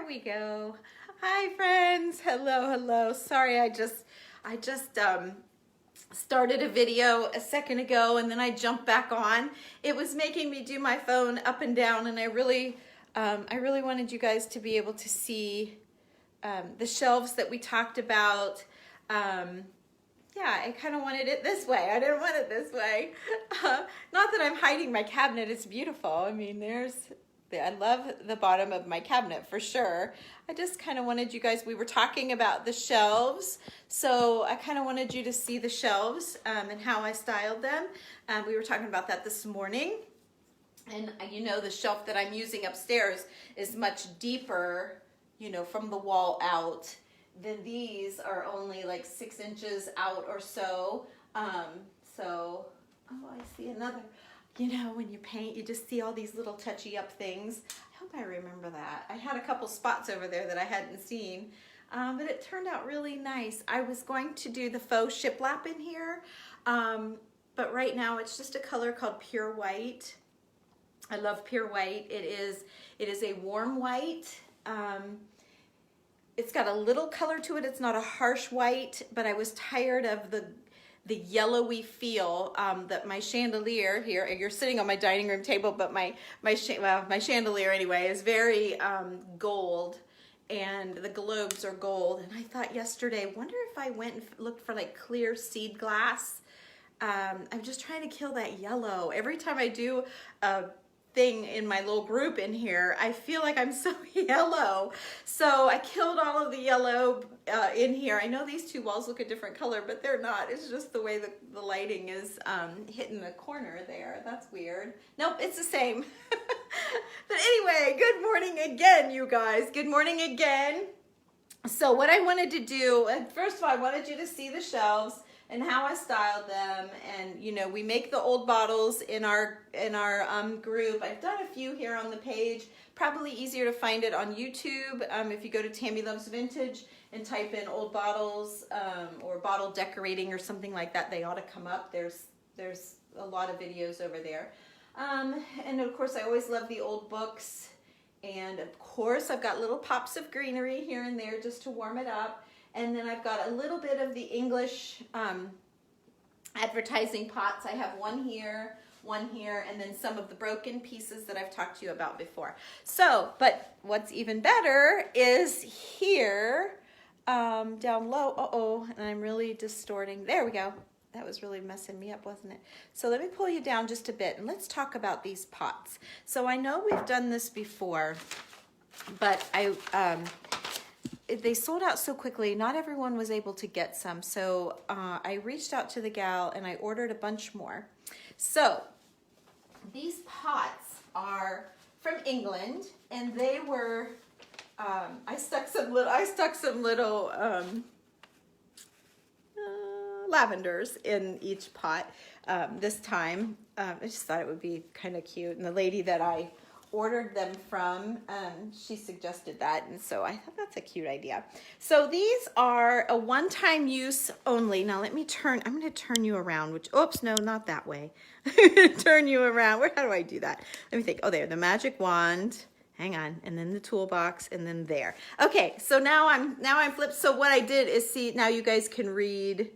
There we go. Hi friends. Hello. Sorry, I just started a video a second ago and then I jumped back on. It was making me do my phone up and down, and I really wanted you guys to be able to see the shelves that we talked about. Yeah, I kind of wanted it this way. I didn't want it this way. Not that I'm hiding my cabinet. It's beautiful. I mean, I love the bottom of my cabinet for sure. I just kind of wanted you guys, we were talking about the shelves, so I kind of wanted you to see the shelves and how I styled them. We were talking about that this morning. And you know, the shelf that I'm using upstairs is much deeper, you know, from the wall out. Then these are only like 6 inches out or so. Oh, I see another. You know, when you paint, you just see all these little touchy up things. I hope I remember that. I had a couple spots over there that I hadn't seen, but it turned out really nice. I was going to do the faux shiplap in here, but right now it's just a color called Pure White. I love Pure White. It is a warm white. It's got a little color to it. It's not a harsh white, but I was tired of the yellowy feel that my chandelier here, you're sitting on my dining room table, but my chandelier anyway is very gold, and the globes are gold. And I thought yesterday, wonder if I went and looked for like clear seed glass. I'm just trying to kill that yellow. Every time I do a thing in my little group in here, I feel like I'm so yellow. So I killed all of the yellow in here. I know these two walls look a different color, but they're not. It's just the way the lighting is hitting the corner there. That's weird. Nope, it's the same. But anyway, good morning again, you guys. Good morning again. So what I wanted to do, first of all, I wanted you to see the shelves and how I styled them. And you know, we make the old bottles in our group. I've done a few here on the page. Probably easier to find it on YouTube. If you go to Tammy Loves Vintage and type in old bottles or bottle decorating or something like that, they ought to come up. There's a lot of videos over there. And of course, I always love the old books. And of course, I've got little pops of greenery here and there just to warm it up. And then I've got a little bit of the English advertising pots. I have one here, and then some of the broken pieces that I've talked to you about before. So, but what's even better is here, down low, and I'm really distorting. There we go. That was really messing me up, wasn't it? So let me pull you down just a bit, and let's talk about these pots. So I know we've done this before, but they sold out so quickly, not everyone was able to get some. So I reached out to the gal and I ordered a bunch more. So these pots are from England, and they were, I stuck some little lavenders in each pot this time. I just thought it would be kind of cute. And the lady that I ordered them from, she suggested that, and so I thought that's a cute idea. So these are a one-time use only. Now let me I'm going to turn you around, which, oops, no, not that way. I'm going to turn you around. How do I do that? Let me think. Oh, there, the magic wand. Hang on, and then the toolbox, and then there. Okay, so now I'm flipped. So what I did is, see, now you guys can read.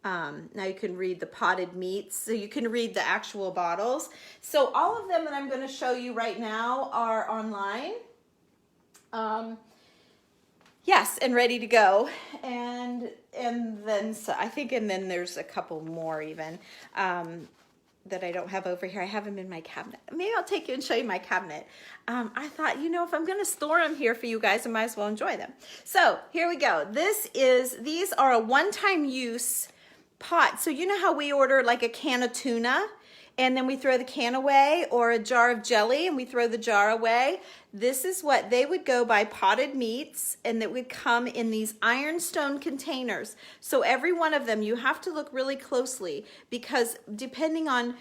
Now you can read the potted meats, so you can read the actual bottles. So all of them that I'm going to show you right now are online. Yes, and ready to go. And then so I think, and then there's a couple more even that I don't have over here. I have them in my cabinet. Maybe I'll take you and show you my cabinet. I thought, you know, if I'm going to store them here for you guys, I might as well enjoy them. So here we go. These are a one-time use pot. So you know how we order like a can of tuna and then we throw the can away, or a jar of jelly and we throw the jar away? This is what they would go by, potted meats, and that would come in these ironstone containers. So every one of them, you have to look really closely, because depending on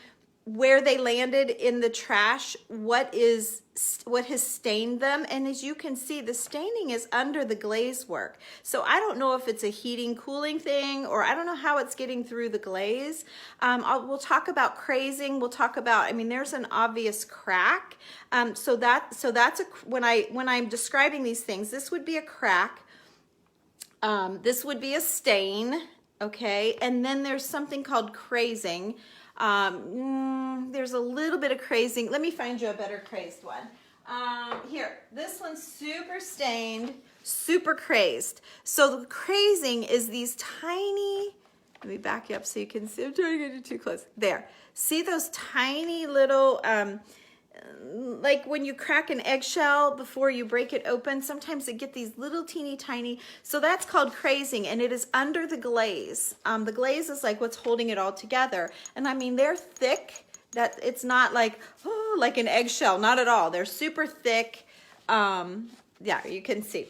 where they landed in the trash, what has stained them. And as you can see, the staining is under the glaze work. So I don't know if it's a heating cooling thing, or I don't know how it's getting through the glaze. We'll talk about crazing. We'll talk about, I mean, there's an obvious crack. So that's when I'm describing these things, this would be a crack. This would be a stain. Okay. And then there's something called crazing. There's a little bit of crazing. Let me find you a better crazed one. Here, this one's super stained, super crazed. So the crazing is these tiny, let me back you up so you can see. I'm trying to get you too close. There. See those tiny little, like when you crack an eggshell before you break it open, sometimes they get these little teeny tiny. So that's called crazing, and it is under the glaze. The glaze is like what's holding it all together. And I mean, they're thick, that it's not like, oh, like an eggshell, not at all. They're super thick. Yeah, you can see.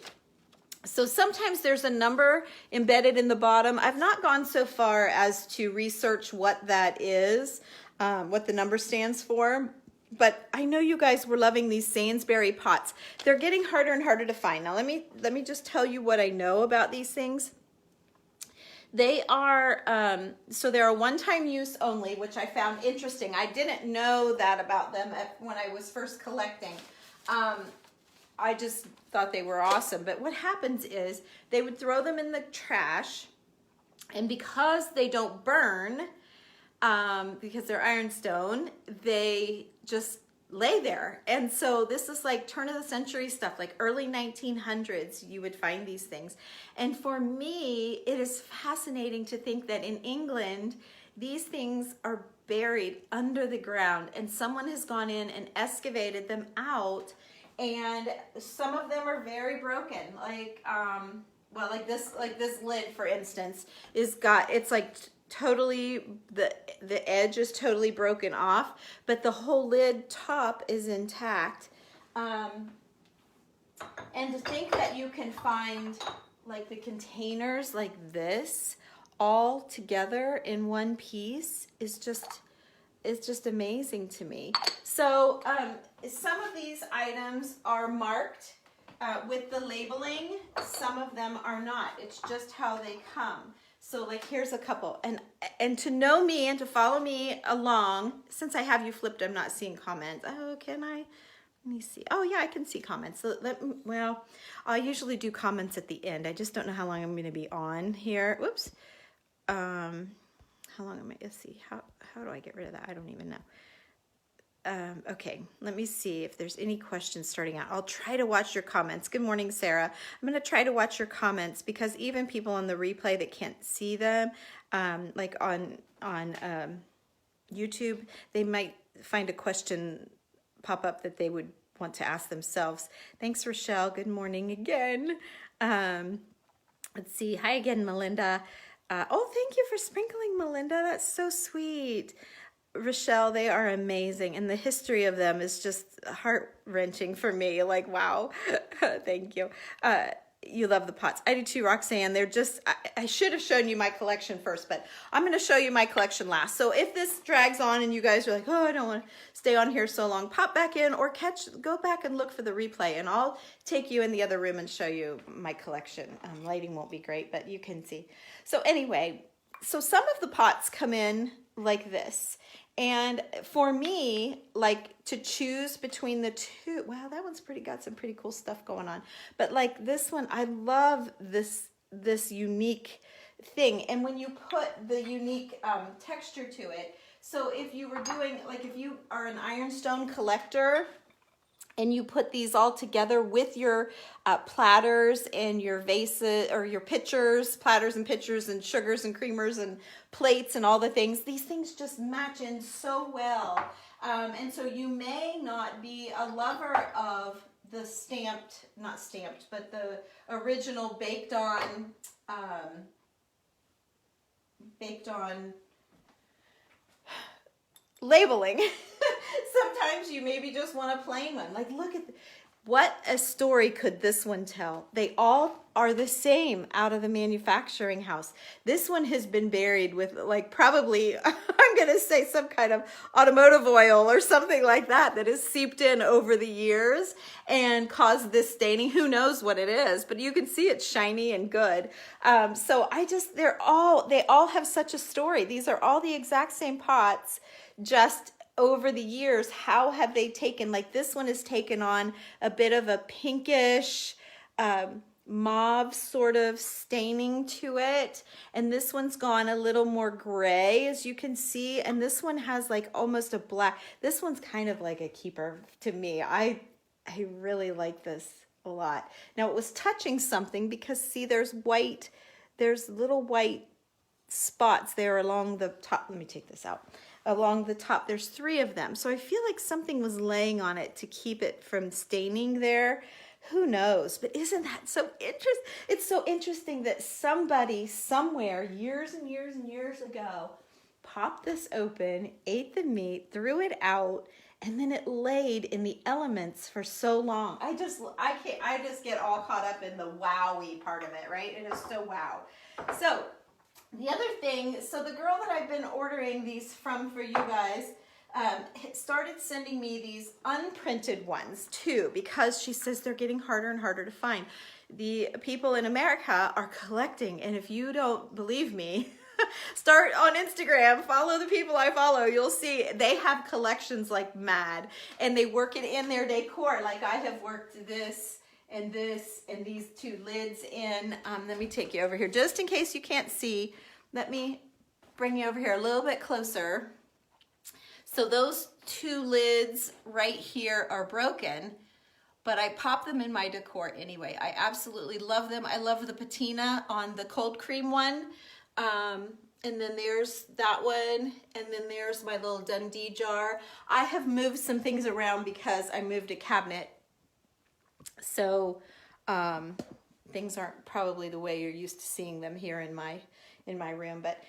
So sometimes there's a number embedded in the bottom. I've not gone so far as to research what that is, what the number stands for. But I know you guys were loving these Sainsbury pots. They're getting harder and harder to find. Now let me just tell you what I know about these things. They are, so they're a one-time use only, which I found interesting. I didn't know that about them when I was first collecting. I just thought they were awesome. But what happens is they would throw them in the trash, and because they don't burn, because they're ironstone, they just lay there. And so this is like turn of the century stuff, like early 1900s, you would find these things. And for me, it is fascinating to think that in England, these things are buried under the ground, and someone has gone in and excavated them out, and some of them are very broken. Like, well, like this lid, for instance, it's like totally, the edge is totally broken off, but the whole lid top is intact. And to think that you can find like the containers like this all together in one piece is just, it's just amazing to me. So some of these items are marked with the labeling. Some of them are not. It's just how they come. So like here's a couple, and to know me and to follow me along, since I have you flipped, I'm not seeing comments. Oh, can I? Let me see. Oh yeah, I can see comments. So well, I usually do comments at the end. I just don't know how long I'm going to be on here. Whoops. How long am I? Let's see. How do I get rid of that? I don't even know. Okay, let me see if there's any questions starting out. I'll try to watch your comments. Good morning, Sarah. I'm going to try to watch your comments, because even people on the replay that can't see them, like on YouTube, they might find a question pop up that they would want to ask themselves. Thanks, Rochelle. Good morning again. Let's see. Hi again, Melinda. Oh, thank you for sprinkling, Melinda. That's so sweet. Rochelle, they are amazing, and the history of them is just heart-wrenching for me. Like, wow. Thank you. You love the pots. I do too, Roxanne. They're just, I should have shown you my collection first, but I'm going to show you my collection last. So if this drags on and you guys are like, oh, I don't want to stay on here so long, pop back in or go back and look for the replay, and I'll take you in the other room and show you my collection. Lighting won't be great, but you can see. So anyway, so some of the pots come in like this. And for me, like to choose between the two, wow, that one's got some pretty cool stuff going on. But like this one, I love this unique thing. And when you put the unique texture to it, so if you were doing, like if you are an ironstone collector, and you put these all together with your platters and your vases, or your pitchers, platters and pitchers and sugars and creamers and plates and all the things, these things just match in so well. And so you may not be a lover of the not stamped, but the original baked on labeling. Sometimes you maybe just want a plain one. Like, look at What a story could this one tell? They all are the same out of the manufacturing house. This one has been buried with like probably, I'm going to say some kind of automotive oil or something like that that has seeped in over the years and caused this staining. Who knows what it is, but you can see it's shiny and good. So they all have such a story. These are all the exact same pots, just over the years, how have they taken, like this one has taken on a bit of a pinkish mauve sort of staining to it, and this one's gone a little more gray, as you can see, and this one has like almost a black. This one's kind of like a keeper to me. I really like this a lot. Now it was touching something because see, there's little white spots there along the top. Let me take this out. Along the top, there's 3 of them. So I feel like something was laying on it to keep it from staining there. Who knows? But isn't that so interesting? It's so interesting that somebody somewhere years and years and years ago popped this open, ate the meat, threw it out, and then it laid in the elements for so long. I just get all caught up in the wowie part of it, right? It is so wow. So the other thing, so the girl that I've been ordering these from for you guys started sending me these unprinted ones too, because she says they're getting harder and harder to find. The people in America are collecting, and if you don't believe me, start on Instagram, follow the people I follow. You'll see they have collections like mad, and they work it in their decor. Like I have worked this and this and these 2 lids in. Let me take you over here just in case you can't see. Let me bring you over here a little bit closer. So those 2 lids right here are broken, but I pop them in my decor anyway. I absolutely love them. I love the patina on the cold cream one. And then there's that one, and then there's my little Dundee jar. I have moved some things around because I moved a cabinet. So things aren't probably the way you're used to seeing them here in my room. But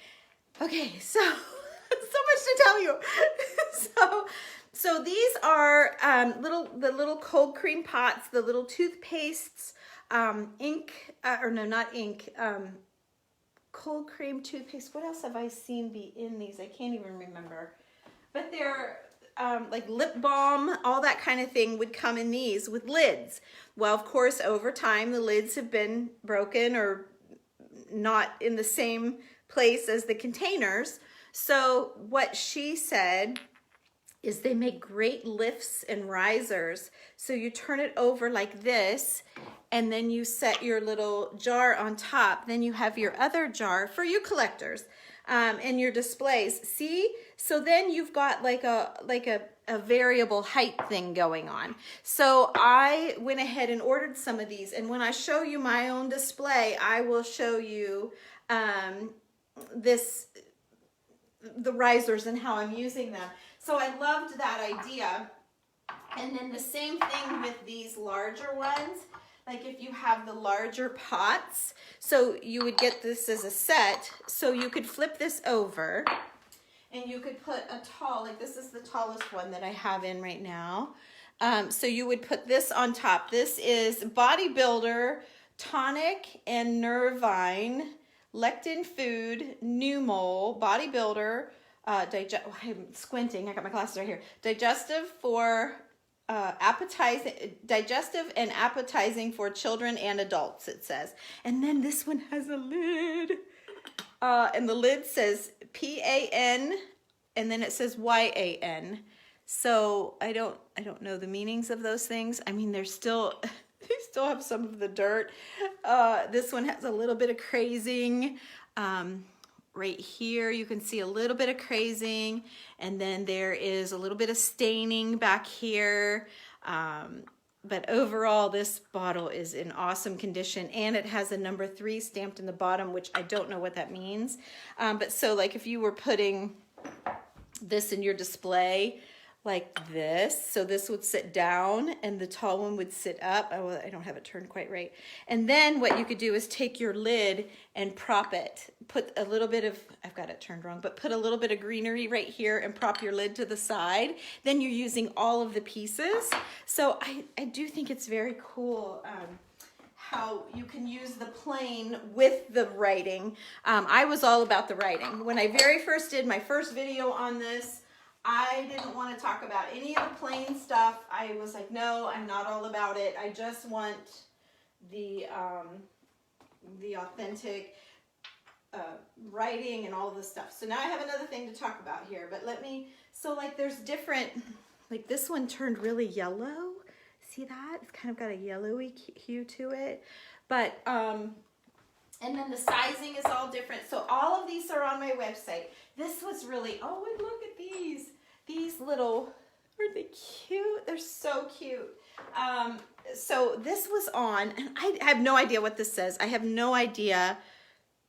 okay, so so much to tell you. So these are the little cold cream pots, the little toothpastes, cold cream toothpaste. What else have I seen be in these? I can't even remember. But they're like lip balm, all that kind of thing would come in these with lids. Well, of course, over time, the lids have been broken or not in the same place as the containers. So what she said is they make great lifts and risers. So you turn it over like this, and then you set your little jar on top. Then you have your other jar for you collectors and your displays. See? So then you've got like a variable height thing going on. So I went ahead and ordered some of these. And when I show you my own display, I will show you the risers and how I'm using them. So I loved that idea. And then the same thing with these larger ones. Like if you have the larger pots, so you would get this as a set. So you could flip this over and you could put a tall, like this is the tallest one that I have in right now. So you would put this on top. This is Bodybuilder, Tonic and Nervine, Lectin Food, Numol, Bodybuilder, I'm squinting, I got my glasses right here. Digestive and appetizing for children and adults, it says. And then this one has a lid. And the lid says PAN, and then it says YAN. So I don't know the meanings of those things. I mean, they still have some of the dirt. This one has a little bit of crazing. Right here, you can see a little bit of crazing, and then there is a little bit of staining back here. But overall, this bottle is in awesome condition, and it has a number 3 stamped in the bottom, which I don't know what that means. But so like if you were putting this in your display, like this. So this would sit down and the tall one would sit up. Oh, I don't have it turned quite right. And then what you could do is take your lid and prop it. Put a little bit of, I've got it turned wrong, but put a little bit of greenery right here and prop your lid to the side. Then you're using all of the pieces. So I do think it's very cool how you can use the plain with the writing. I was all about the writing. When I very first did my first video on this, I didn't want to talk about any of the plain stuff. I was like, no, I'm not all about it. I just want the authentic writing and all the stuff. So now I have another thing to talk about here, but let me, so like there's different, like this one turned really yellow. See that? It's kind of got a yellowy hue to it. But, and then the sizing is all different. So all of these are on my website. This was really, oh, and look at these. These little, aren't they cute? They're so cute. So this was on, and I have no idea what this says. I have no idea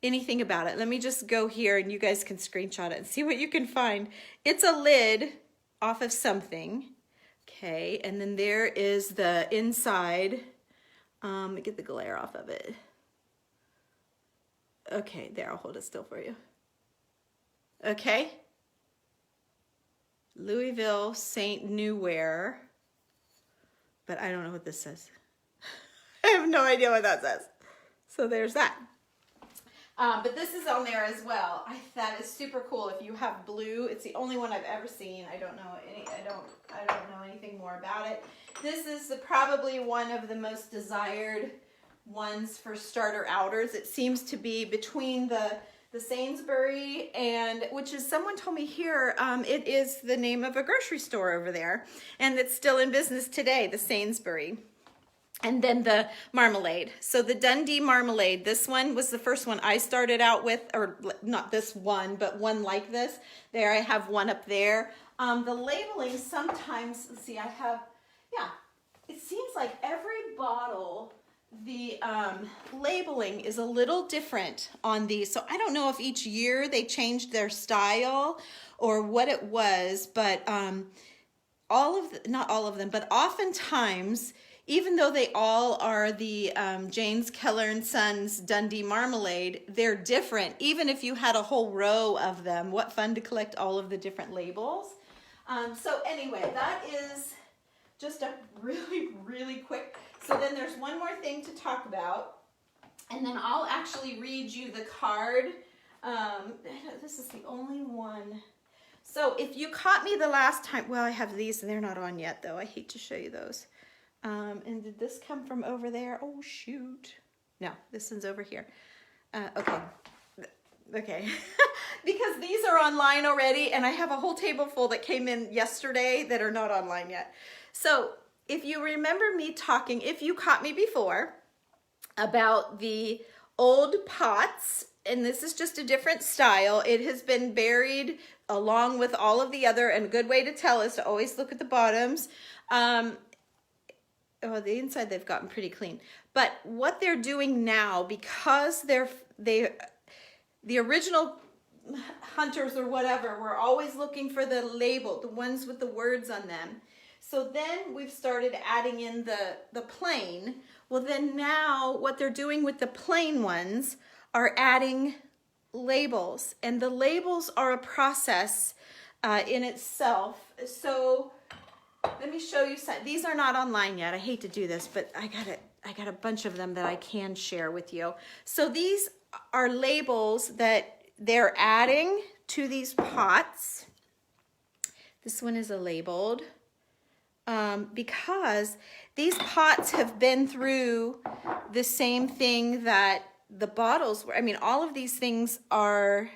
anything about it. Let me just go here and you guys can screenshot it and see what you can find. It's a lid off of something. Okay, and then there is the inside. Let me get the glare off of it. Okay, there, I'll hold it still for you. Okay. Louisville Saint Newware. But I don't know what this says. I have no idea what that says. So there's that. But this is on there as well. That is super cool. If you have blue, it's the only one I've ever seen. I don't know I don't know anything more about it. This is probably one of the most desired ones for starter outers. It seems to be between the Sainsbury and, which is, someone told me here, it is the name of a grocery store over there, and it's still in business today, the Sainsbury. And then the Marmalade. So the Dundee Marmalade, this one was the first one I started out with, or not this one, but one like this. There, I have one up there. The labeling sometimes, let's see, I have, yeah, it seems like every bottle, the labeling is a little different on these. So I don't know if each year they changed their style or what it was, but not all of them, but oftentimes, even though they all are the James Keller and Sons Dundee Marmalade, they're different. Even if you had a whole row of them, what fun to collect all of the different labels. So anyway, that is just a really, really quick. So then there's one more thing to talk about, and then I'll actually read you the card. This is the only one. So if you caught me the last time, well, I have these and they're not on yet though. I hate to show you those. And did this come from over there? Oh, shoot. No, this one's over here. Okay. Okay. Because these are online already, and I have a whole table full that came in yesterday that are not online yet. So if you remember me talking, if you caught me before, about the old pots, and this is just a different style. It has been buried along with all of the other, and a good way to tell is to always look at the bottoms. Oh, the inside they've gotten pretty clean. But what they're doing now, because the original hunters or whatever were always looking for the label, the ones with the words on them. So then we've started adding in the plain. Well, then now what they're doing with the plain ones are adding labels. And the labels are a process in itself. So let me show you some. These are not online yet. I hate to do this, but I got a bunch of them that I can share with you. So these are labels that they're adding to these pots. This one is a labeled because these pots have been through the same thing that the bottles were. I mean, all of these things are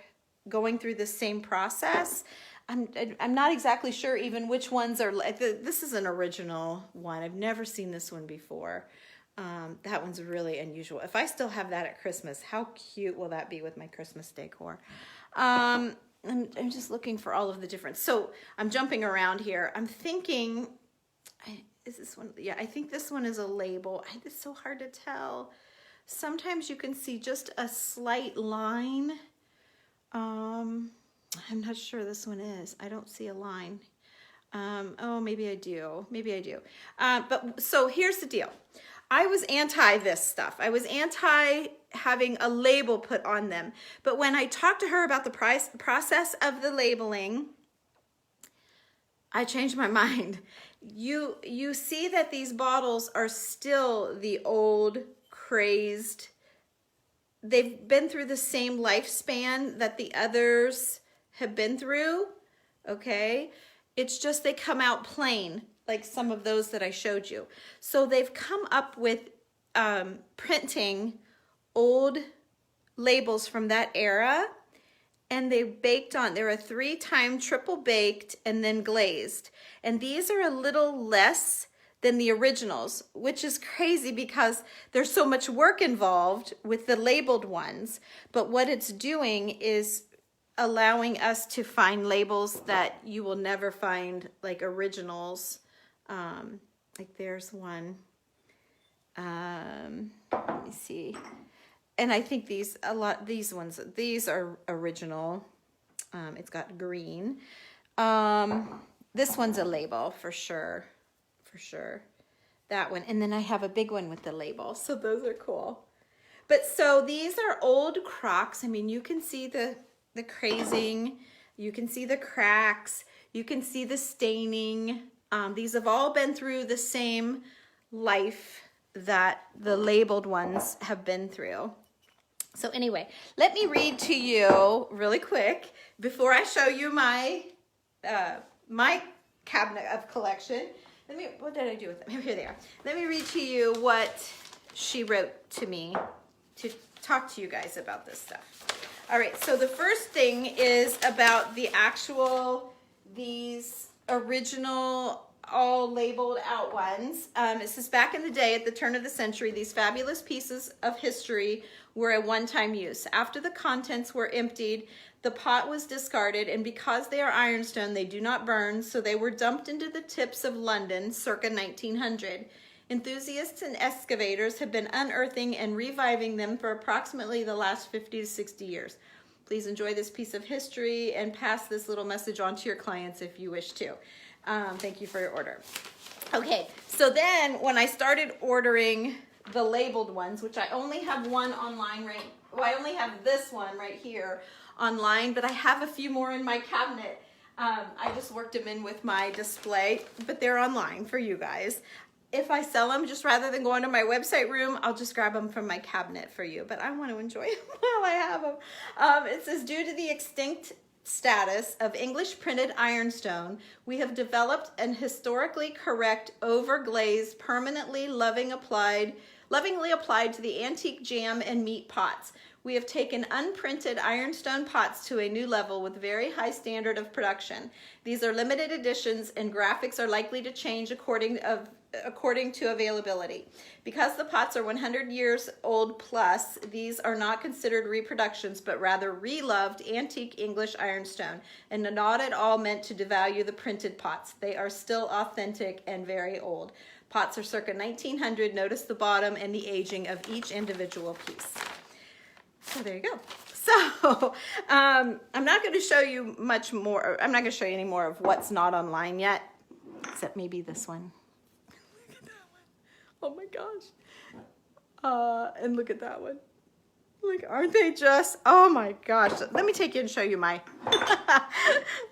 going through the same process. I'm not exactly sure even which ones are, this is an original one. I've never seen this one before. That one's really unusual. If I still have that at Christmas, how cute will that be with my Christmas decor? I'm just looking for all of the different, so I'm jumping around here. I'm thinking, is this one? Yeah, I think this one is a label. It's so hard to tell. Sometimes you can see just a slight line. I'm not sure this one is. I don't see a line. Oh, maybe I do. Maybe I do. But so here's the deal. I was anti this stuff. I was anti having a label put on them. But when I talked to her about the process of the labeling, I changed my mind. You see that these bottles are still the old, crazed. They've been through the same lifespan that the others have been through, okay? It's just they come out plain, like some of those that I showed you. So they've come up with printing old labels from that era, and they baked on. They're a 3-time triple baked and then glazed. And these are a little less than the originals, which is crazy because there's so much work involved with the labeled ones. But what it's doing is allowing us to find labels that you will never find, like originals. Like there's one. Let me see. And I think these are original. It's got green. This one's a label for sure. For sure. That one. And then I have a big one with the label. So those are cool. But so these are old crocks. I mean, you can see the crazing, you can see the cracks, you can see the staining. These have all been through the same life that the labeled ones have been through. So anyway, let me read to you really quick before I show you my my cabinet of collection. What did I do with them? Here they are. Let me read to you what she wrote to me to talk to you guys about this stuff. All right, so the first thing is about the these original, all labeled out ones. It says, back in the day, at the turn of the century, these fabulous pieces of history were a one-time use. After the contents were emptied, the pot was discarded, and because they are ironstone, they do not burn, so they were dumped into the tips of London circa 1900. Enthusiasts and excavators have been unearthing and reviving them for approximately the last 50 to 60 years. Please enjoy this piece of history and pass this little message on to your clients if you wish to. Thank you for your order. Okay, so then when I started ordering the labeled ones, which I only have one online I only have this one right here online, but I have a few more in my cabinet. I just worked them in with my display, but they're online for you guys. If I sell them, just rather than going to my website room, I'll just grab them from my cabinet for you. But I want to enjoy them while I have them. It says, due to the extinct status of English printed ironstone, we have developed an historically correct, overglazed, permanently lovingly applied to the antique jam and meat pots. We have taken unprinted ironstone pots to a new level with very high standard of production. These are limited editions, and graphics are likely to change according to availability. Because the pots are 100 years old plus, these are not considered reproductions, but rather reloved antique English ironstone, and not at all meant to devalue the printed pots. They are still authentic and very old. Pots are circa 1900. Notice the bottom and the aging of each individual piece. So there you go. So I'm not going to show you much more. I'm not going to show you any more of what's not online yet, except maybe this one. Look at that one. Oh my gosh. And look at that one. Like, aren't they just, oh my gosh. Let me take you and show you my,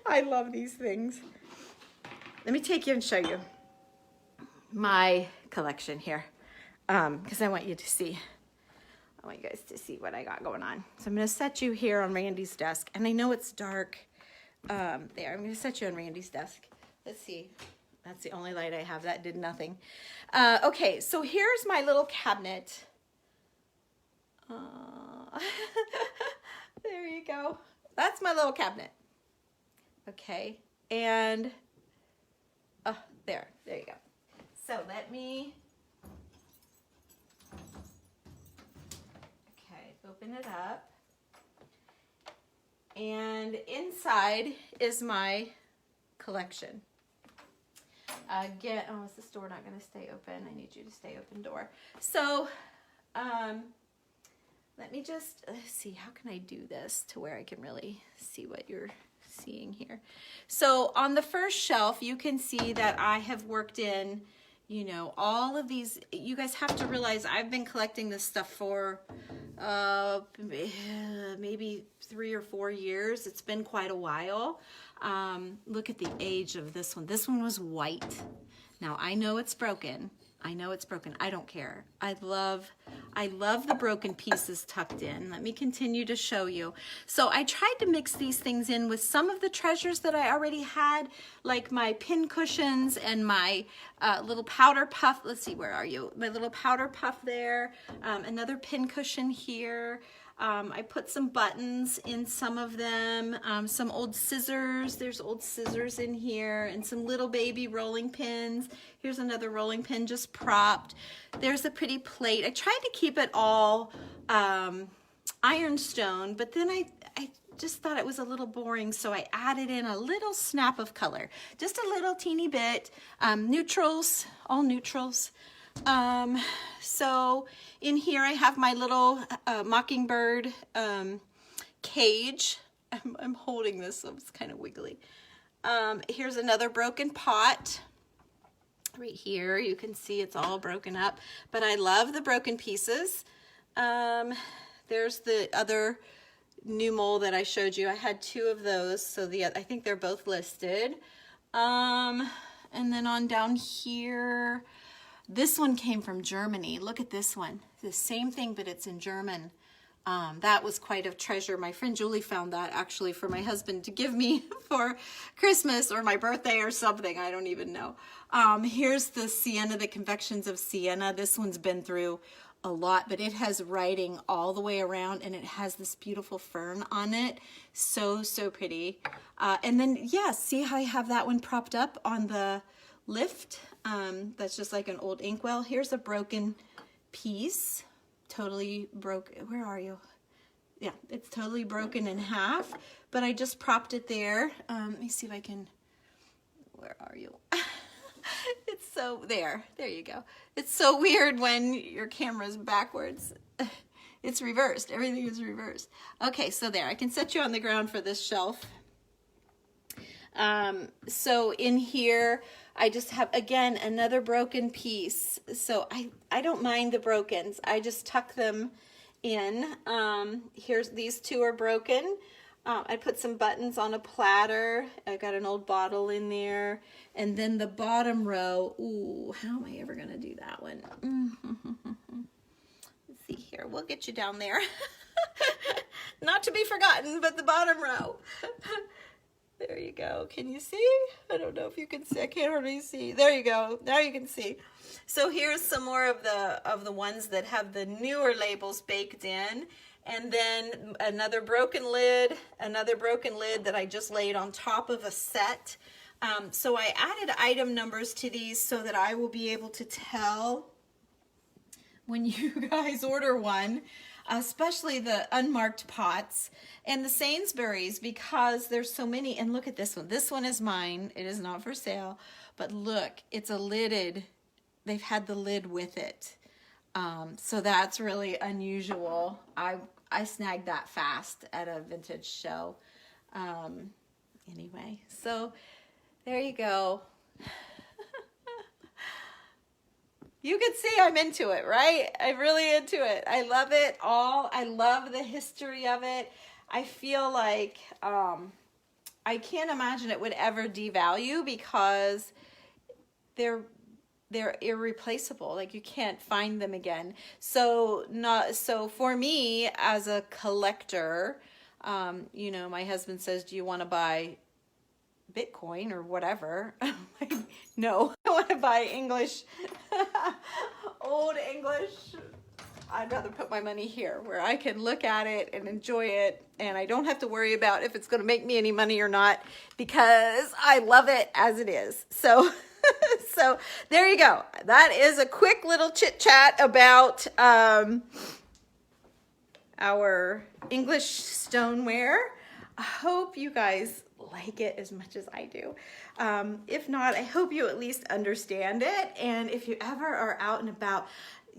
I love these things. Let me take you and show you my collection here, because I want you to see. I want you guys to see what I got going on. So I'm going to set you here on Randy's desk, and I know it's dark. There, I'm going to set you on Randy's desk. Let's see. That's the only light I have. That did nothing. Okay, so here's my little cabinet. There you go. That's my little cabinet. Okay, and there you go. So let me, open it up, and inside is my collection. Again, oh, is this door not going to stay open? I need you to stay open, door. So let me just see, how can I do this to where I can really see what you're seeing here? So on the first shelf, you can see that I have worked in, you know, all of these. You guys have to realize I've been collecting this stuff for maybe 3 or 4 years. It's been quite a while. Look at the age of this one. This one was white. Now I know it's broken. I know it's broken. I don't care. I love the broken pieces tucked in. Let me continue to show you. So I tried to mix these things in with some of the treasures that I already had, like my pin cushions and my little powder puff. Let's see, where are you? My little powder puff there. Another pin cushion here. I put some buttons in some of them, some old scissors. There's old scissors in here, and some little baby rolling pins. Here's another rolling pin just propped. There's a pretty plate. I tried to keep it all ironstone, but then I just thought it was a little boring, so I added in a little snap of color, just a little teeny bit. Neutrals, all neutrals. So in here I have my little mockingbird cage. I'm holding this, so it's kind of wiggly. Here's another broken pot. Right here, you can see it's all broken up, but I love the broken pieces. There's the other new mold that I showed you. I had 2 of those, so I think they're both listed. And then on down here, this one came from Germany. Look at this one. The same thing, but it's in German. That was quite a treasure. My friend Julie found that actually for my husband to give me for Christmas or my birthday or something. I don't even know. Here's the Sienna, the Convections of Sienna. This one's been through a lot, but it has writing all the way around, and it has this beautiful fern on it. So, so pretty. And then, yeah, see how I have that one propped up on the lift? That's just like an old inkwell. Here's a broken piece. Totally broke. Where are you? Yeah, it's totally broken in half, but I just propped it there. Let me see if I can, where are you? It's so, there you go. It's so weird when your camera's backwards. It's reversed. Everything is reversed. Okay, so there, I can set you on the ground for this shelf. So in here, I just have, again, another broken piece. So I don't mind the brokens. I just tuck them in. Here's, these 2 are broken. I put some buttons on a platter. I got an old bottle in there. And then the bottom row, ooh, how am I ever going to do that one? Let's see here. We'll get you down there. Not to be forgotten, but the bottom row. There you go. Can you see? I don't know if you can see. I can't hardly see. There you go. Now you can see. So here's some more of the ones that have the newer labels baked in. And then another broken lid that I just laid on top of a set. So I added item numbers to these so that I will be able to tell when you guys order one, especially the unmarked pots and the Sainsbury's, because there's so many. And look at this one. This one is mine. It is not for sale, but look, it's a lidded. They've had the lid with it. So that's really unusual. I snagged that fast at a vintage show. Anyway, so there you go. You can see I'm into it, right? I'm really into it. I love it all. I love the history of it. I feel like I can't imagine it would ever devalue because they're irreplaceable. Like, you can't find them again. So for me as a collector, you know, my husband says, do you want to buy Bitcoin or whatever? I'm like, no, I want to buy English, old English. I'd rather put my money here where I can look at it and enjoy it, and I don't have to worry about if it's going to make me any money or not, because I love it as it is. So so there you go. That is a quick little chit chat about our English stoneware. I hope you guys like it as much as I do. If not, I hope you at least understand it. And if you ever are out and about,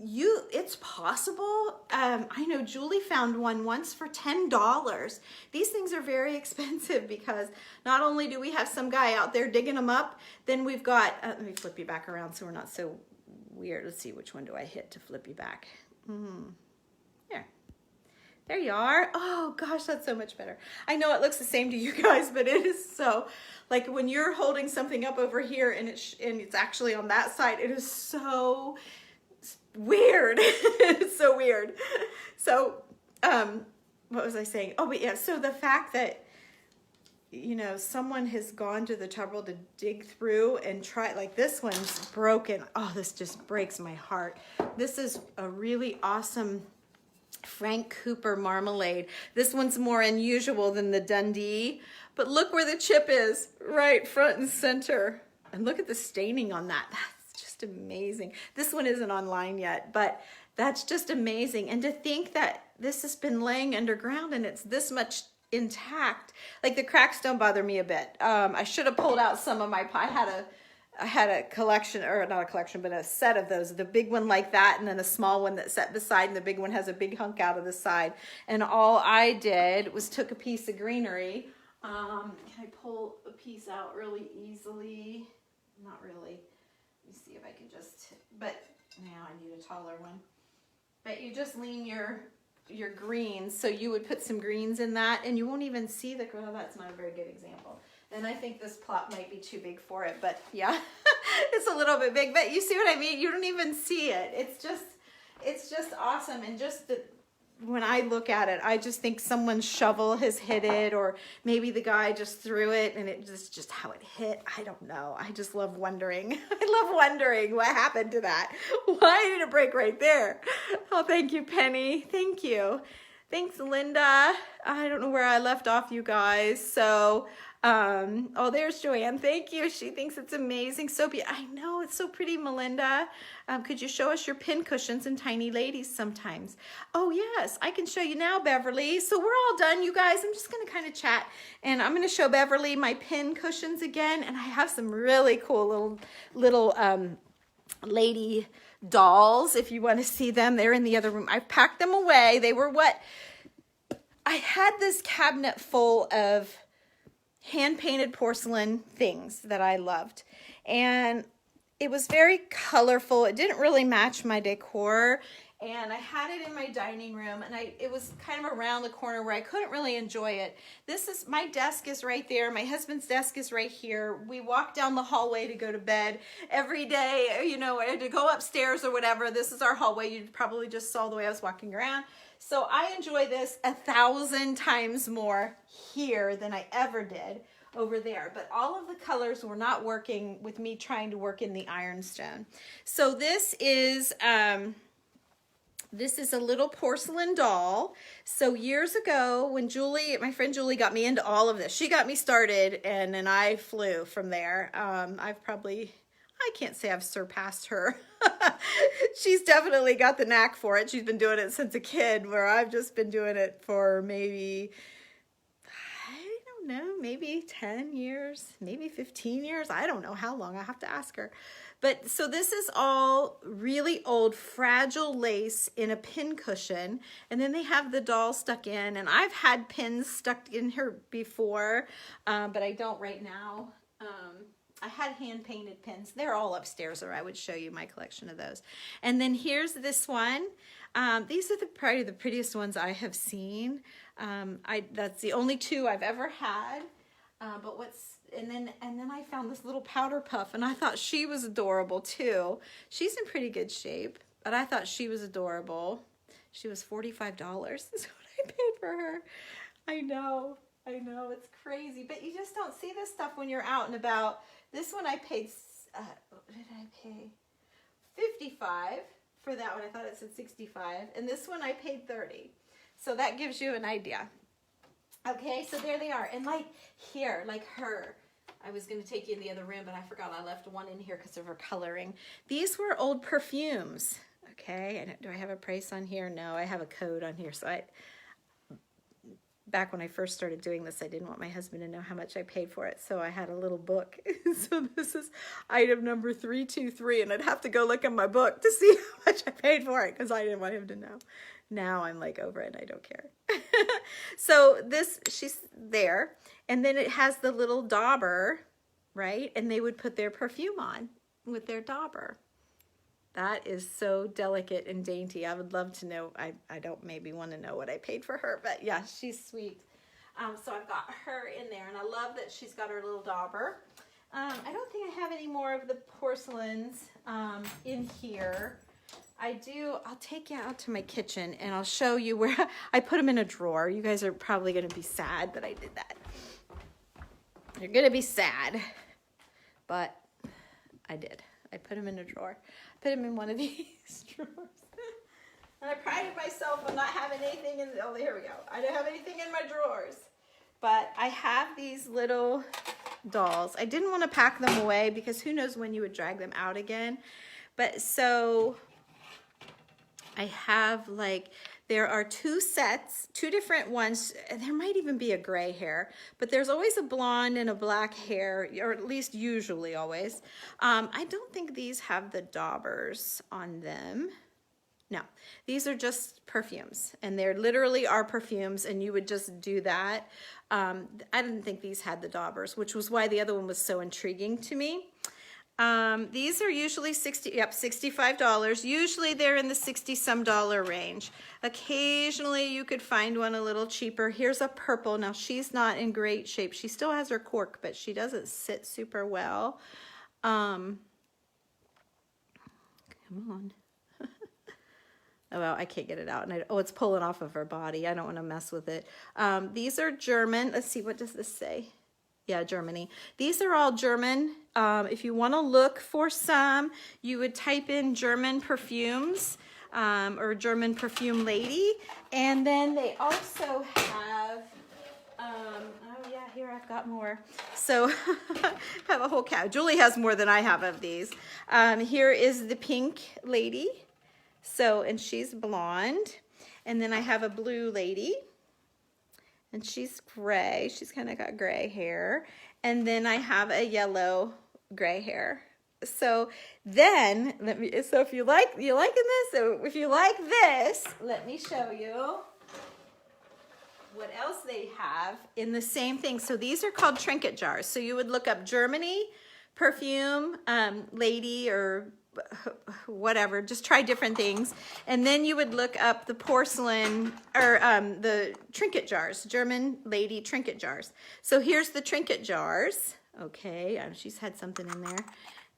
it's possible. I know Julie found one once for $10. These things are very expensive because not only do we have some guy out there digging them up, then we've got, let me flip you back around so we're not so weird. Let's see, which one do I hit to flip you back? Here. There you are. Oh gosh, that's so much better. I know it looks the same to you guys, but it is so, like when you're holding something up over here and it's actually on that side, it is so weird. It's so weird. So, what was I saying? Oh, but yeah, so the fact that, you know, someone has gone to the trouble to dig through and try, like this one's broken. Oh, this just breaks my heart. This is a really awesome Frank Cooper marmalade. This one's more unusual than the Dundee, but look where the chip is, right front and center. And look at the staining on that. That's just amazing. This one isn't online yet, but that's just amazing. And to think that this has been laying underground and it's this much intact. Like the cracks don't bother me a bit. I should have pulled out some of my, I had a collection, or not a collection, but a set of those, the big one like that, and then a small one that's set beside, and the big one has a big hunk out of the side. And all I did was took a piece of greenery. Can I pull a piece out really easily? Not really. Let me see if I can just, but now I need a taller one. But you just lean your greens, so you would put some greens in that, and you won't even see the, well, that's not a very good example. And I think this plot might be too big for it, but yeah, it's a little bit big, but you see what I mean? You don't even see it. It's just awesome. And just when I look at it, I just think someone's shovel has hit it, or maybe the guy just threw it and it just how it hit. I don't know. I just love wondering. I love wondering what happened to that. Why did it break right there? Oh, thank you, Penny. Thank you. Thanks, Linda. I don't know where I left off, you guys. So, oh, there's Joanne. Thank you. She thinks it's amazing. So I know it's so pretty, Melinda. Could you show us your pin cushions and tiny ladies sometimes? Oh, yes, I can show you now, Beverly. So we're all done, you guys. I'm just going to kind of chat, and I'm going to show Beverly my pin cushions again. And I have some really cool little lady dolls. If you want to see them, they're in the other room. I've packed them away. They were what? I had this cabinet full of hand-painted porcelain things that I loved, and it was very colorful. It didn't really match my decor, and I had it in my dining room, and it was kind of around the corner where I couldn't really enjoy it. My desk is right there. My husband's desk is right here. We walk down the hallway to go to bed every day, you know, to go upstairs or whatever. This is our hallway. You probably just saw the way I was walking around. So I enjoy this 1,000 times more here than I ever did over there. But all of the colors were not working with me trying to work in the ironstone. So this is a little porcelain doll. So years ago when my friend Julie got me into all of this, she got me started, and then I flew from there. I can't say I've surpassed her. She's definitely got the knack for it. She's been doing it since a kid, where I've just been doing it for maybe, I don't know, maybe 10 years, maybe 15 years. I don't know how long. I have to ask her. But so this is all really old, fragile lace in a pin cushion. And then they have the doll stuck in. And I've had pins stuck in her before, but I don't right now. I had hand-painted pins. They're all upstairs, or I would show you my collection of those. And then here's this one. These are probably the prettiest ones I have seen. That's the only two I've ever had. And then I found this little powder puff, and I thought she was adorable too. She's in pretty good shape, but I thought she was adorable. She was $45 is what I paid for her. I know, it's crazy, but you just don't see this stuff when you're out and about. This one I paid, what did I pay? $55 for that one. I thought it said $65. And this one I paid $30. So that gives you an idea. Okay, so there they are. And like here, like her, I was going to take you in the other room, but I forgot I left one in here because of her coloring. These were old perfumes. Okay, and do I have a price on here? No, I have a code on here. So back when I first started doing this, I didn't want my husband to know how much I paid for it, so I had a little book. So this is item number 323, and I'd have to go look in my book to see how much I paid for it because I didn't want him to know. Now I'm like over it, I don't care. So this, she's there, and then it has the little dauber, right? And they would put their perfume on with their dauber. That is so delicate and dainty. I would love to know. I don't maybe want to know what I paid for her, but yeah, she's sweet. So I've got her in there, and I love that she's got her little dauber. I don't think I have any more of the porcelains in here. I do. I'll take you out to my kitchen, and I'll show you where I put them in a drawer. You guys are probably going to be sad that I did that. You're going to be sad, but I did. I put them in a drawer. Put them in one of these drawers. And I prided myself on not having anything in, oh, here we go. I don't have anything in my drawers. But I have these little dolls. I didn't want to pack them away because who knows when you would drag them out again. But so I have like, there are two sets, two different ones. There might even be a gray hair, but there's always a blonde and a black hair, or at least usually always. I don't think these have the daubers on them. No, these are just perfumes, and they're literally are perfumes, and you would just do that. I didn't think these had the daubers, which was why the other one was so intriguing to me. These are usually $65. Usually they're in the 60-some dollar range. Occasionally you could find one a little cheaper. Here's a purple. Now she's not in great shape. She still has her cork, but she doesn't sit super well. Come on. Oh, well, I can't get it out. And oh, it's pulling off of her body. I don't want to mess with it. These are German. Let's see, what does this say? Yeah, Germany. These are all German. If you want to look for some, you would type in German perfumes or German perfume lady. And then they also have, oh yeah, here I've got more. So I have a whole couch. Julie has more than I have of these. Here is the pink lady. So, and she's blonde. And then I have a blue lady. And she's gray. She's kind of got gray hair. And then I have a yellow gray hair. So then, so if you liking this, so if you like this, let me show you what else they have in the same thing. So these are called Trinket Jars. So you would look up Germany perfume lady or whatever, just try different things, and then you would look up the porcelain or the Trinket Jars, German lady Trinket Jars. So here's the Trinket Jars. Okay, she's had something in there,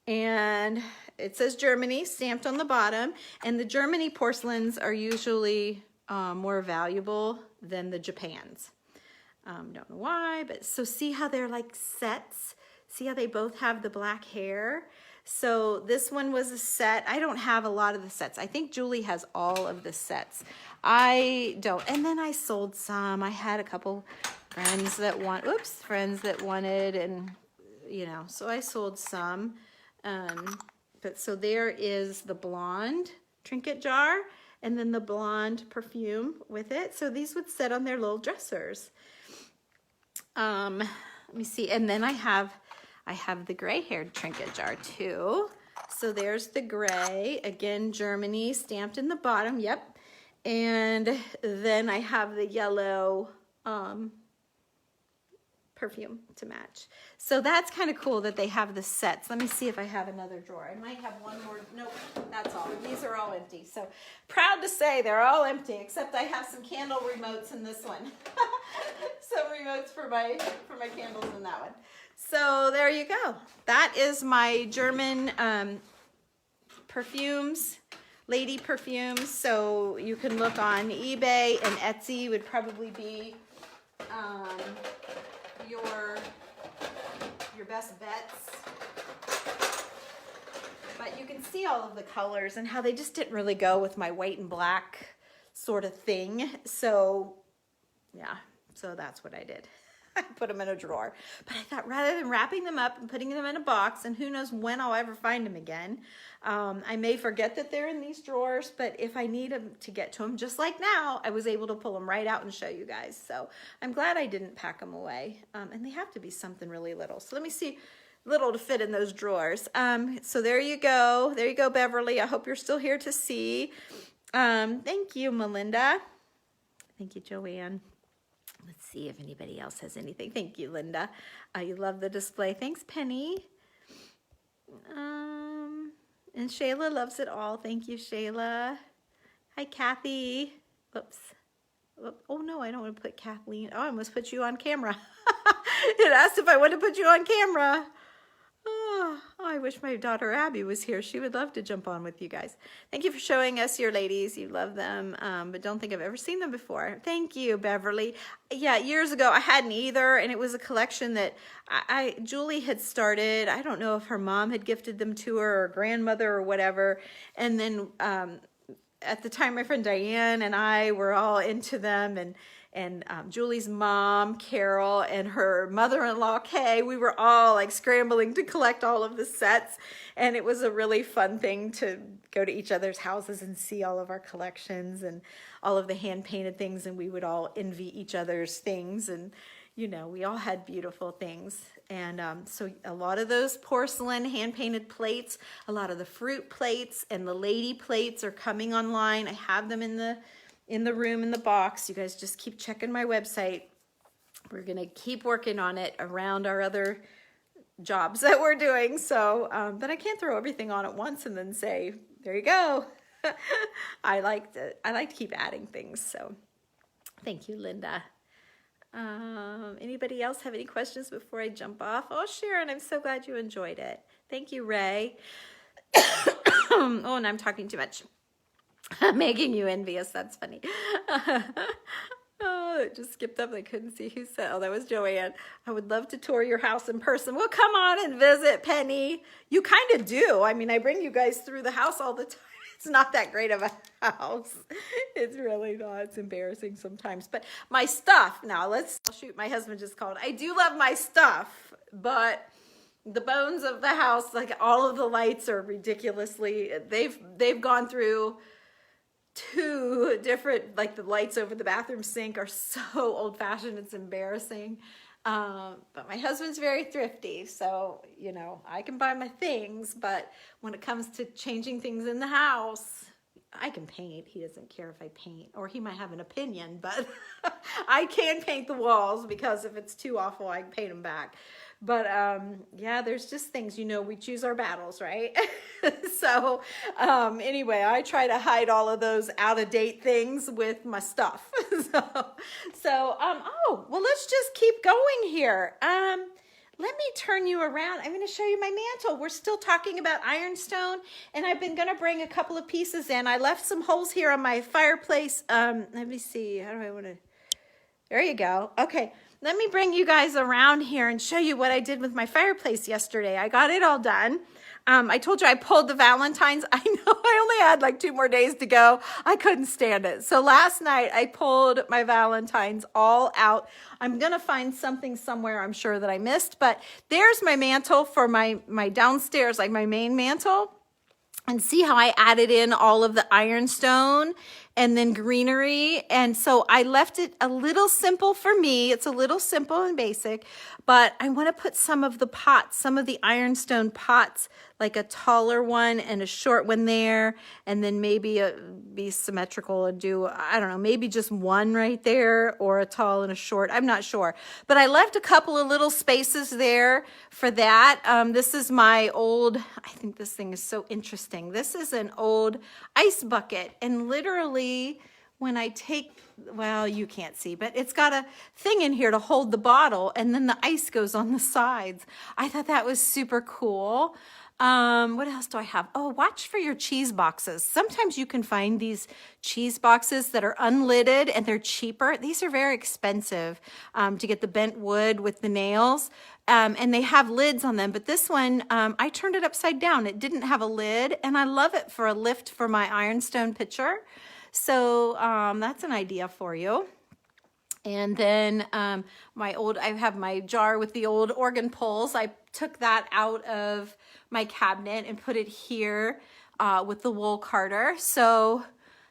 and it says Germany stamped on the bottom, and the Germany porcelains are usually more valuable than the Japans. Don't know why, but so see how they're like sets? See how they both have the black hair? So this one was a set. I don't have a lot of the sets. I think Julie has all of the sets. I don't. And then I sold some. I had a couple friends that wanted, and you know, so I sold some. But so there is the blonde Trinket Jar, and then the blonde perfume with it. So these would sit on their little dressers. Let me see. And then I have the gray-haired Trinket Jar too. So there's the gray, again, Germany, stamped in the bottom, yep. And then I have the yellow perfume to match. So that's kind of cool that they have the sets. Let me see if I have another drawer. I might have one more. Nope, that's all. These are all empty. So proud to say they're all empty, except I have some candle remotes in this one. Some remotes for my candles in that one. So there you go. That is my German perfumes, lady perfumes. So you can look on eBay, and Etsy would probably be your best bets. But you can see all of the colors and how they just didn't really go with my white and black sort of thing. So yeah, so that's what I did. I put them in a drawer. But I thought rather than wrapping them up and putting them in a box, and who knows when I'll ever find them again, I may forget that they're in these drawers, but if I need them to get to them, just like now, I was able to pull them right out and show you guys. So I'm glad I didn't pack them away. And they have to be something really little. So let me see, little to fit in those drawers. So there you go. There you go, Beverly. I hope you're still here to see. Thank you, Melinda. Thank you, Joanne. Let's see if anybody else has anything. Thank you, Linda. You love the display. Thanks, Penny. And Shayla loves it all. Thank you, Shayla. Hi, Kathy. Whoops. Oh, no, I don't want to put Kathleen. Oh, I almost put you on camera. It asked if I want to put you on camera. Oh, I wish my daughter Abby was here. She would love to jump on with you guys. Thank you for showing us your ladies. You love them, but don't think I've ever seen them before. Thank you, Beverly. Yeah, years ago I hadn't either, and it was a collection that Julie had started. I don't know if her mom had gifted them to her or grandmother or whatever. And then at the time, my friend Diane and I were all into them, and Julie's mom, Carol, and her mother-in-law, Kay, we were all like scrambling to collect all of the sets. And it was a really fun thing to go to each other's houses and see all of our collections and all of the hand-painted things. And we would all envy each other's things. And, you know, we all had beautiful things. And so a lot of those porcelain hand-painted plates, a lot of the fruit plates and the lady plates are coming online. I have them in the room in the box. You guys just keep checking my website. We're gonna keep working on it around our other jobs that we're doing. So, but I can't throw everything on at once and then say, there you go. I like to keep adding things. So thank you, Linda. Anybody else have any questions before I jump off? Oh, Sharon, I'm so glad you enjoyed it. Thank you, Ray. Oh, and I'm talking too much. Making you envious. That's funny. Oh, it just skipped up. I couldn't see who said. Oh, that was Joanne. I would love to tour your house in person. Well, come on and visit, Penny. You kind of do. I mean, I bring you guys through the house all the time. It's not that great of a house. It's really not. It's embarrassing sometimes. But my stuff. Now, oh, shoot. My husband just called. I do love my stuff, but the bones of the house, like all of the lights are ridiculously. They've gone through 2 different, like the lights over the bathroom sink are so old-fashioned, it's embarrassing. But my husband's very thrifty, so, you know, I can buy my things, but when it comes to changing things in the house, I can paint. He doesn't care if I paint, or he might have an opinion, but I can paint the walls, because if it's too awful, I can paint them back. But yeah, there's just things, you know, we choose our battles, right? So anyway, I try to hide all of those out-of-date things with my stuff. Oh, well, let's just keep going here. Let me turn you around. I'm going to show you my mantle. We're still talking about ironstone, and I've been going to bring a couple of pieces in. I left some holes here on my fireplace. Let me see. How do I want to? There you go. Okay. Let me bring you guys around here and show you what I did with my fireplace yesterday. I got it all done. I told you I pulled the Valentine's. I know I only had like 2 more days to go. I couldn't stand it. So last night I pulled my Valentine's all out. I'm going to find something somewhere I'm sure that I missed, but there's my mantle for my downstairs, like my main mantle. And see how I added in all of the ironstone and then greenery. And so I left it a little simple for me. It's a little simple and basic, but I want to put some of the pots, some of the ironstone pots, like a taller one and a short one there, and then maybe be symmetrical and do, I don't know, maybe just one right there, or a tall and a short. I'm not sure. But I left a couple of little spaces there for that. This is my old, I think this thing is so interesting. This is an old ice bucket, and literally when I take, well, you can't see, but it's got a thing in here to hold the bottle, and then the ice goes on the sides. I thought that was super cool. What else do I have? Oh, watch for your cheese boxes. Sometimes you can find these cheese boxes that are unlidded and they're cheaper. These are very expensive to get the bent wood with the nails. And they have lids on them, but this one, I turned it upside down. It didn't have a lid, and I love it for a lift for my ironstone pitcher. So that's an idea for you. And then I have my jar with the old organ poles. I took that out of my cabinet and put it here with the wool carder. So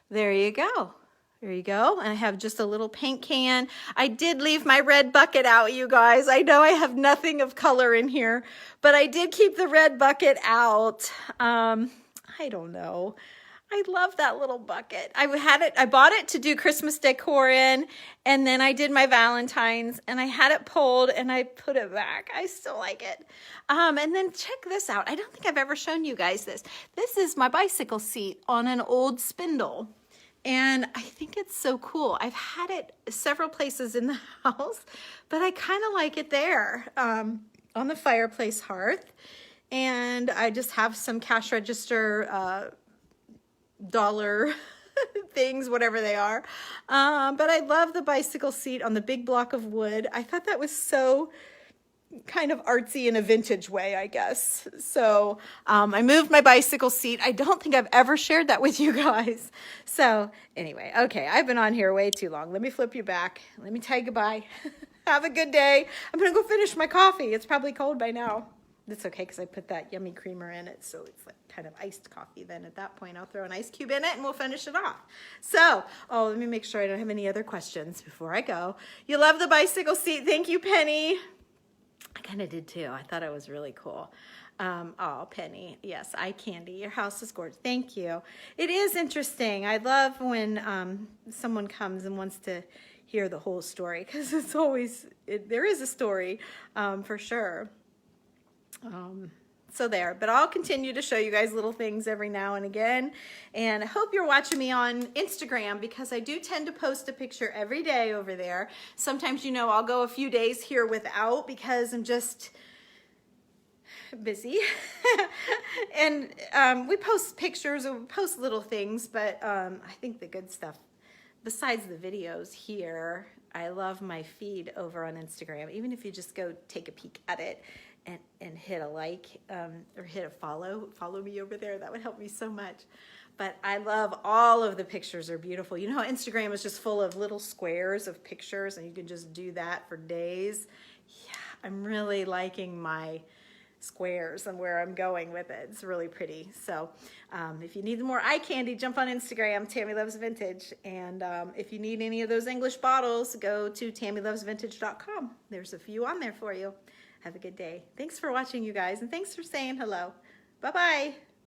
there you go. There you go. And I have just a little paint can. I did leave my red bucket out, you guys. I know I have nothing of color in here, but I did keep the red bucket out. I don't know. I love that little bucket. I bought it to do Christmas decor in, and then I did my Valentine's, and I had it pulled, and I put it back. I still like it. And then check this out. I don't think I've ever shown you guys this. This is my bicycle seat on an old Spindle. And I think it's so cool. I've had it several places in the house, but I kind of like it there on the fireplace hearth. And I just have some cash register dollar things, whatever they are. But I love the bicycle seat on the big block of wood. I thought that was so kind of artsy in a vintage way, I guess. So I moved my bicycle seat. I don't think I've ever shared that with you guys. So anyway, okay, I've been on here way too long. Let me flip you back. Let me tell you goodbye. Have a good day. I'm gonna go finish my coffee. It's probably cold by now. That's okay, because I put that yummy creamer in it, so it's like kind of iced coffee. Then at that point, I'll throw an ice cube in it and we'll finish it off. So, let me make sure I don't have any other questions before I go. You love the bicycle seat. Thank you, Penny. I kind of did too. I thought it was really cool. Oh, Penny. Yes, eye candy. Your house is gorgeous. Thank you. It is interesting. I love when someone comes and wants to hear the whole story, because it's always, there is a story for sure. So there, but I'll continue to show you guys little things every now and again. And I hope you're watching me on Instagram, because I do tend to post a picture every day over there. Sometimes, you know, I'll go a few days here without because I'm just busy. And we post pictures and we post little things, but I think the good stuff, besides the videos here, I love my feed over on Instagram. Even if you just go take a peek at it and hit a like or hit a follow me over there. That would help me so much. But I love all of the pictures are beautiful. You know how Instagram is just full of little squares of pictures and you can just do that for days? Yeah, I'm really liking my squares and where I'm going with it. It's really pretty. So if you need more eye candy, jump on Instagram, Tammy Loves Vintage. And if you need any of those English bottles, go to TammyLovesVintage.com. There's a few on there for you. Have a good day. Thanks for watching, you guys, and thanks for saying hello. Bye-bye.